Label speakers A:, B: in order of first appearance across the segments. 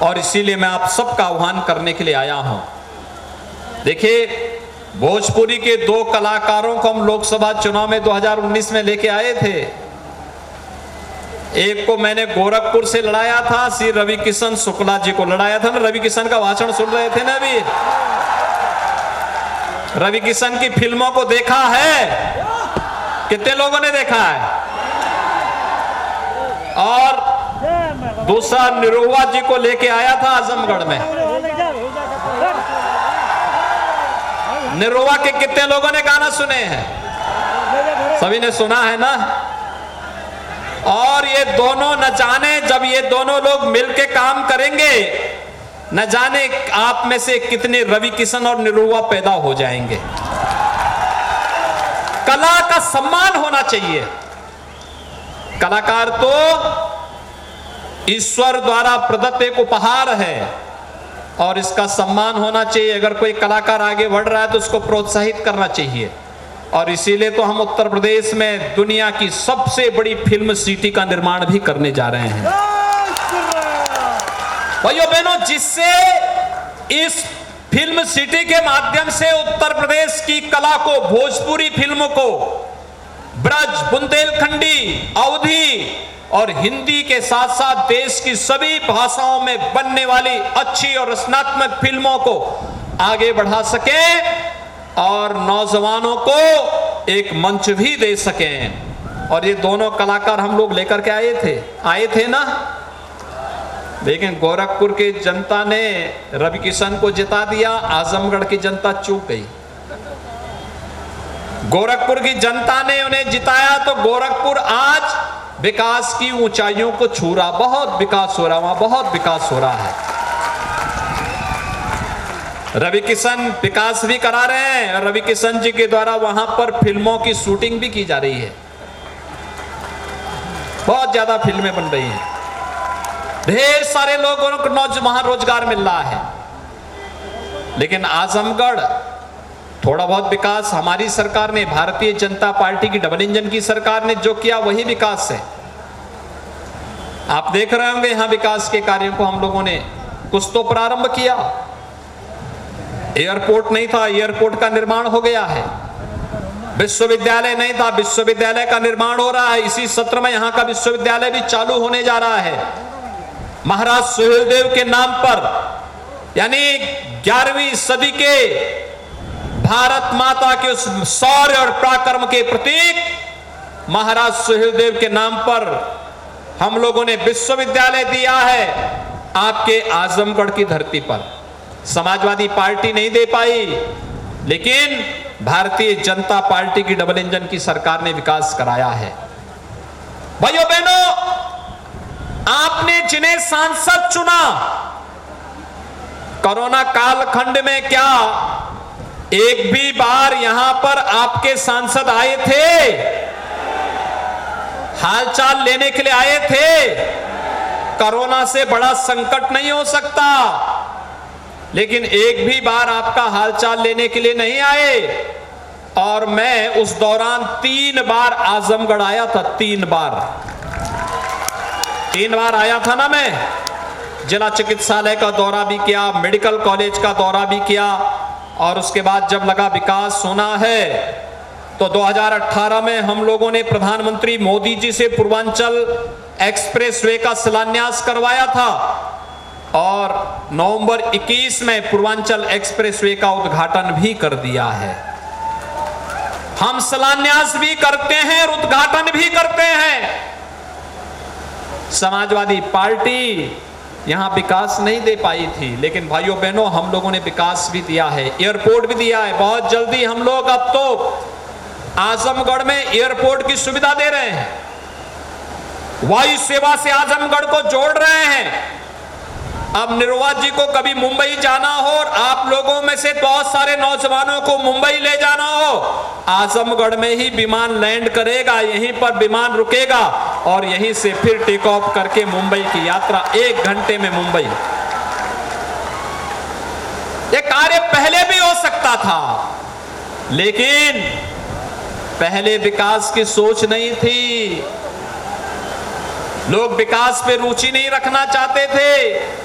A: और इसीलिए मैं आप सबका आह्वान करने के लिए आया हूं। देखिए, भोजपुरी के 2 कलाकारों को हम लोकसभा चुनाव में 2019 में लेके आए थे। एक को मैंने गोरखपुर से लड़ाया था, श्री रवि किशन शुक्ला जी को लड़ाया था ना। रवि किशन का भाषण सुन रहे थे ना अभी? रवि किशन की फिल्मों को देखा है? कितने लोगों ने देखा है? और दूसरा निरुआ जी को लेके आया था आजमगढ़ में। निरुआ के कितने लोगों ने गाना सुने हैं? सभी ने सुना है ना। और ये दोनों न जाने, जब ये दोनों लोग मिलके काम करेंगे, न जाने आप में से कितने रवि किशन और निरुआ पैदा हो जाएंगे। कला का सम्मान होना चाहिए। कलाकार तो ईश्वर द्वारा प्रदत्त एक उपहार है और इसका सम्मान होना चाहिए। अगर कोई कलाकार आगे बढ़ रहा है तो उसको प्रोत्साहित करना चाहिए। और इसीलिए तो हम उत्तर प्रदेश में दुनिया की सबसे बड़ी फिल्म सिटी का निर्माण भी करने जा रहे हैं। भाइयों बहनों, जिससे इस फिल्म सिटी के माध्यम से उत्तर प्रदेश की कला को, भोजपुरी फिल्मों को, ब्रज, बुंदेलखंडी, अवधी और हिंदी के साथ साथ देश की सभी भाषाओं में बनने वाली अच्छी और रचनात्मक फिल्मों को आगे बढ़ा सके और नौजवानों को एक मंच भी दे सकें। और ये दोनों कलाकार हम लोग लेकर के आए थे ना। लेकिन गोरखपुर की जनता ने रवि किशन को जिता दिया, आजमगढ़ की जनता चूक गई। गोरखपुर की जनता ने उन्हें जिताया तो गोरखपुर आज विकास की ऊंचाइयों को छू रहा। बहुत विकास हो रहा, वहां बहुत विकास हो रहा है। रवि किशन विकास भी करा रहे हैं और रवि किशन जी के द्वारा वहां पर फिल्मों की शूटिंग भी की जा रही है। बहुत ज्यादा फिल्में बन रही हैं। ढेर सारे लोगों को वहां रोजगार मिल रहा है। लेकिन आजमगढ़ थोड़ा बहुत विकास हमारी सरकार ने, भारतीय जनता पार्टी की डबल इंजन की सरकार ने जो किया वही विकास है। आप देख रहे होंगे यहां विकास के कार्यों को हम लोगों ने कुछ तो प्रारंभ किया। एयरपोर्ट नहीं था, एयरपोर्ट का निर्माण हो गया है। विश्वविद्यालय नहीं था, विश्वविद्यालय का निर्माण हो रहा है। इसी सत्र में यहां का विश्वविद्यालय भी चालू होने जा रहा है। महाराज सुहेलदेव के नाम पर, यानी 11वीं सदी के भारत माता के उस शौर्य और पराक्रम के प्रतीक महाराज सुहेलदेव के नाम पर हम लोगों ने विश्वविद्यालय दिया है आपके आजमगढ़ की धरती पर। समाजवादी पार्टी नहीं दे पाई, लेकिन भारतीय जनता पार्टी की डबल इंजन की सरकार ने विकास कराया है। भाइयों बहनों, आपने जिन्हें सांसद चुना, कोरोना कालखंड में क्या एक भी बार यहां पर आपके सांसद आए थे? हालचाल लेने के लिए आए थे? कोरोना से बड़ा संकट नहीं हो सकता, लेकिन एक भी बार आपका हालचाल लेने के लिए नहीं आए। और मैं उस दौरान 3 बार आजमगढ़ आया था। 3 बार आया था ना मैं। जिला चिकित्सालय का दौरा भी किया, मेडिकल कॉलेज का दौरा भी किया। और उसके बाद जब लगा विकास होना है तो 2018 में हम लोगों ने प्रधानमंत्री मोदी जी से पूर्वांचल एक्सप्रेसवे का शिलान्यास करवाया था और नवंबर 21 में पूर्वांचल एक्सप्रेसवे का उद्घाटन भी कर दिया है। हम शिलान्यास भी करते हैं और उद्घाटन भी करते हैं। समाजवादी पार्टी यहां विकास नहीं दे पाई थी, लेकिन भाइयों बहनों हम लोगों ने विकास भी दिया है, एयरपोर्ट भी दिया है। बहुत जल्दी हम लोग अब तो आजमगढ़ में एयरपोर्ट की सुविधा दे रहे हैं, वायु सेवा से आजमगढ़ को जोड़ रहे हैं। अब निरुआ जी को कभी मुंबई जाना हो और आप लोगों में से बहुत सारे नौजवानों को मुंबई ले जाना हो, आजमगढ़ में ही विमान लैंड करेगा, यहीं पर विमान रुकेगा और यहीं से फिर टेक ऑफ करके मुंबई की यात्रा 1 घंटे में मुंबई। ये कार्य पहले भी हो सकता था, लेकिन पहले विकास की सोच नहीं थी। लोग विकास पे रुचि नहीं रखना चाहते थे।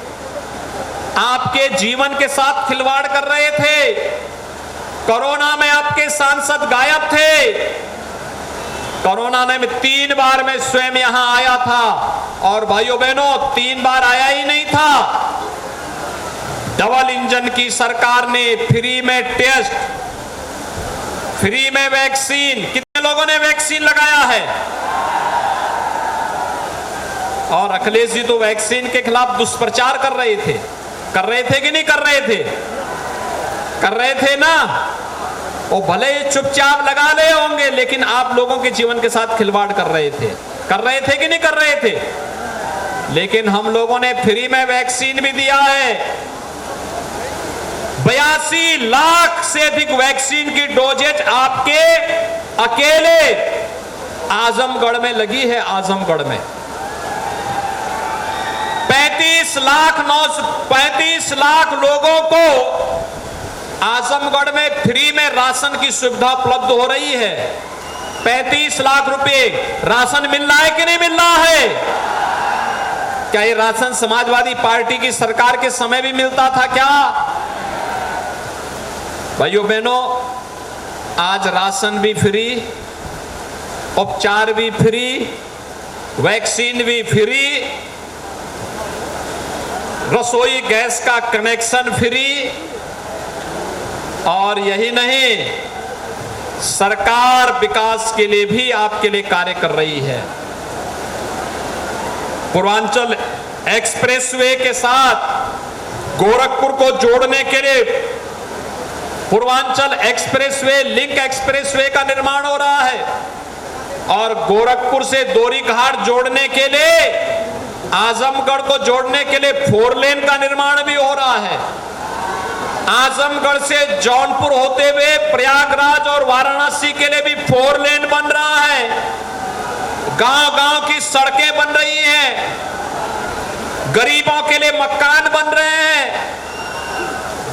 A: आपके जीवन के साथ खिलवाड़ कर रहे थे। कोरोना में आपके सांसद गायब थे। कोरोना में 3 बार मैं स्वयं यहां आया था और भाइयों बहनों 3 बार आया ही नहीं था। डबल इंजन की सरकार ने फ्री में टेस्ट, फ्री में वैक्सीन, कितने लोगों ने वैक्सीन लगाया है? और अखिलेश जी तो वैक्सीन के खिलाफ दुष्प्रचार कर रहे थे कि नहीं कर रहे थे? कर रहे थे ना। वो भले ही चुपचाप लगा ले होंगे, लेकिन आप लोगों के जीवन के साथ खिलवाड़ कर रहे थे कि नहीं कर रहे थे? लेकिन हम लोगों ने फ्री में वैक्सीन भी दिया है। 82 लाख से अधिक वैक्सीन की डोजेज आपके अकेले आजमगढ़ में लगी है। आजमगढ़ में 35 लाख लोगों को आजमगढ़ में फ्री में राशन की सुविधा उपलब्ध हो रही है। 35 लाख रुपए राशन मिल रहा है कि नहीं मिल रहा है? क्या ये राशन समाजवादी पार्टी की सरकार के समय भी मिलता था क्या? भाइयों बहनों, आज राशन भी फ्री, उपचार भी फ्री, वैक्सीन भी फ्री, रसोई गैस का कनेक्शन फ्री। और यही नहीं, सरकार विकास के लिए भी आपके लिए कार्य कर रही है। पूर्वांचल एक्सप्रेसवे के साथ गोरखपुर को जोड़ने के लिए पूर्वांचल एक्सप्रेसवे, लिंक एक्सप्रेसवे का निर्माण हो रहा है। और गोरखपुर से दोरीघाट जोड़ने के लिए, आजमगढ़ को जोड़ने के लिए 4 लेन का निर्माण भी हो रहा है। आजमगढ़ से जौनपुर होते हुए प्रयागराज और वाराणसी के लिए भी 4 लेन बन रहा है। गांव-गांव की सड़कें बन रही हैं, गरीबों के लिए मकान बन रहे हैं।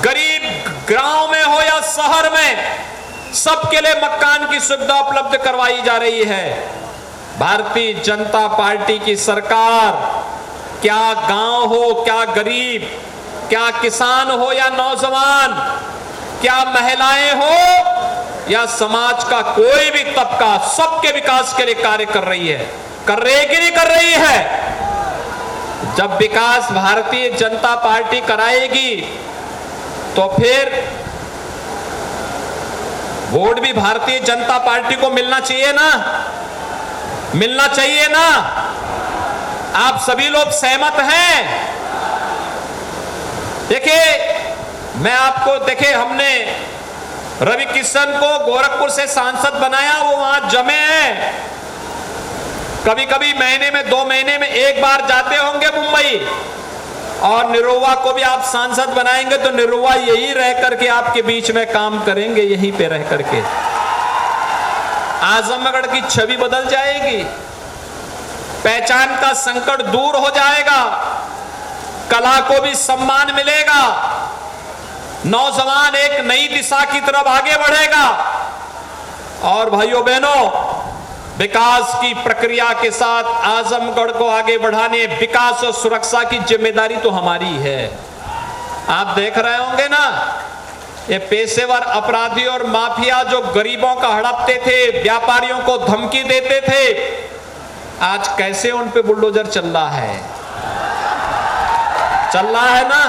A: गरीब गांव में हो या शहर में, सबके लिए मकान की सुविधा उपलब्ध करवाई जा रही है। भारतीय जनता पार्टी की सरकार, क्या गांव हो, क्या गरीब, क्या किसान हो या नौजवान, क्या महिलाएं हो या समाज का कोई भी तबका, सबके विकास के लिए कार्य कर रही है। कर रही है कि नहीं कर रही है? जब विकास भारतीय जनता पार्टी कराएगी तो फिर वोट भी भारतीय जनता पार्टी को मिलना चाहिए ना, मिलना चाहिए ना। आप सभी लोग सहमत हैं? देखिए, मैं आपको देखिए, हमने रवि किशन को गोरखपुर से सांसद बनाया, वो वहां जमे हैं। कभी कभी महीने में 2 महीने में 1 बार जाते होंगे मुंबई। और निरुवा को भी आप सांसद बनाएंगे तो निरुवा यही रह करके आपके बीच में काम करेंगे, यहीं पे रह करके। आजमगढ़ की छवि बदल जाएगी, पहचान का संकट दूर हो जाएगा, कला को भी सम्मान मिलेगा, नौजवान एक नई दिशा की तरफ आगे बढ़ेगा। और भाइयों बहनों, विकास की प्रक्रिया के साथ आजमगढ़ को आगे बढ़ाने, विकास और सुरक्षा की जिम्मेदारी तो हमारी है। आप देख रहे होंगे ना, ये पेशेवर अपराधी और माफिया जो गरीबों का हड़पते थे, व्यापारियों को धमकी देते थे, आज कैसे उन पे बुलडोजर चल रहा है ना।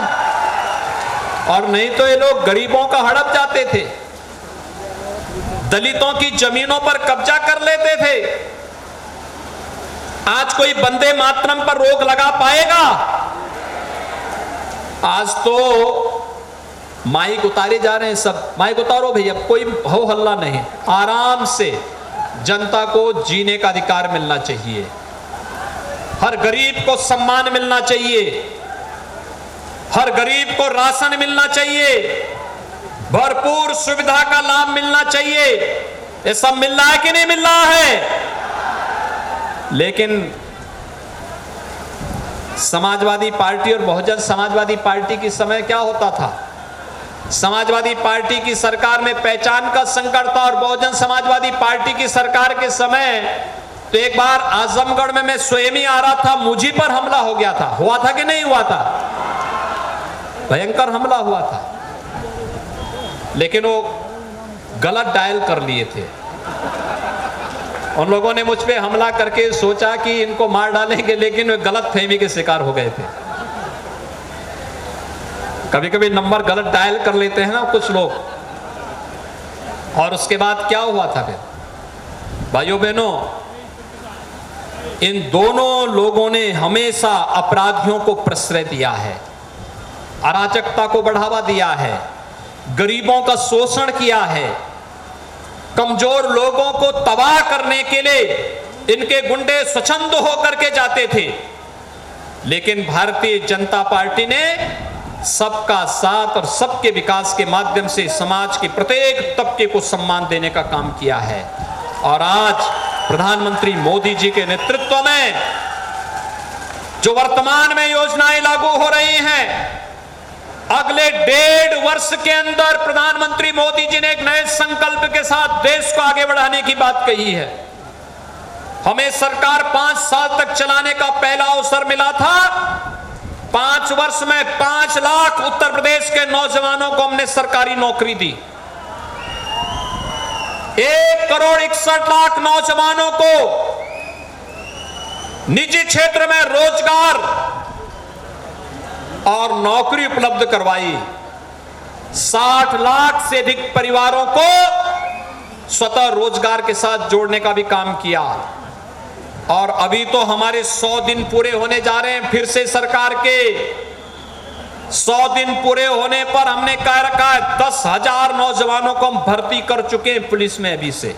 A: और नहीं तो ये लोग गरीबों का हड़प जाते थे, दलितों की जमीनों पर कब्जा कर लेते थे। आज कोई वंदे मातरम पर रोक लगा पाएगा? आज तो माइक उतारे जा रहे हैं, सब माइक उतारो भैया, कोई हो हल्ला नहीं, आराम से जनता को जीने का अधिकार मिलना चाहिए, हर गरीब को सम्मान मिलना चाहिए, हर गरीब को राशन मिलना चाहिए, भरपूर सुविधा का लाभ मिलना चाहिए। ये सब मिल रहा है कि नहीं मिल रहा है? लेकिन समाजवादी पार्टी और बहुजन समाजवादी पार्टी के समय क्या होता था? समाजवादी पार्टी की सरकार में पहचान का संकट था, और बहुजन समाजवादी पार्टी की सरकार के समय तो एक बार आजमगढ़ में मैं स्वयं ही आ रहा था, मुझी पर हमला हो गया था। हुआ था कि नहीं हुआ था? भयंकर हमला हुआ था, लेकिन वो गलत डायल कर लिए थे। उन लोगों ने मुझ पे हमला करके सोचा कि इनको मार डालेंगे, लेकिन वे गलत फहमी के शिकार हो गए थे। कभी कभी नंबर गलत डायल कर लेते हैं ना कुछ लोग। और उसके बाद क्या हुआ था फिर? भाइयों बहनों, इन दोनों लोगों ने हमेशा अपराधियों को प्रश्रय दिया है, अराजकता को बढ़ावा दिया है, गरीबों का शोषण किया है, कमजोर लोगों को तबाह करने के लिए इनके गुंडे स्वच्छंद होकर के जाते थे। लेकिन भारतीय जनता पार्टी ने सबका साथ और सबके विकास के माध्यम से समाज के प्रत्येक तबके को सम्मान देने का काम किया है। और आज प्रधानमंत्री मोदी जी के नेतृत्व में जो वर्तमान में योजनाएं लागू हो रही हैं, अगले 1.5 वर्ष के अंदर प्रधानमंत्री मोदी जी ने एक नए संकल्प के साथ देश को आगे बढ़ाने की बात कही है। हमें सरकार 5 साल तक चलाने का पहला अवसर मिला था। 5 वर्ष में 5 लाख उत्तर प्रदेश के नौजवानों को हमने सरकारी नौकरी दी। 1,61,00,000 नौजवानों को निजी क्षेत्र में रोजगार और नौकरी उपलब्ध करवाई। 60 लाख से अधिक परिवारों को स्वतः रोजगार के साथ जोड़ने का भी काम किया। और अभी तो हमारे 100 दिन पूरे होने जा रहे हैं। फिर से सरकार के 100 दिन पूरे होने पर हमने कह रखा है 10,000 नौजवानों को हम भर्ती कर चुके हैं पुलिस में अभी से।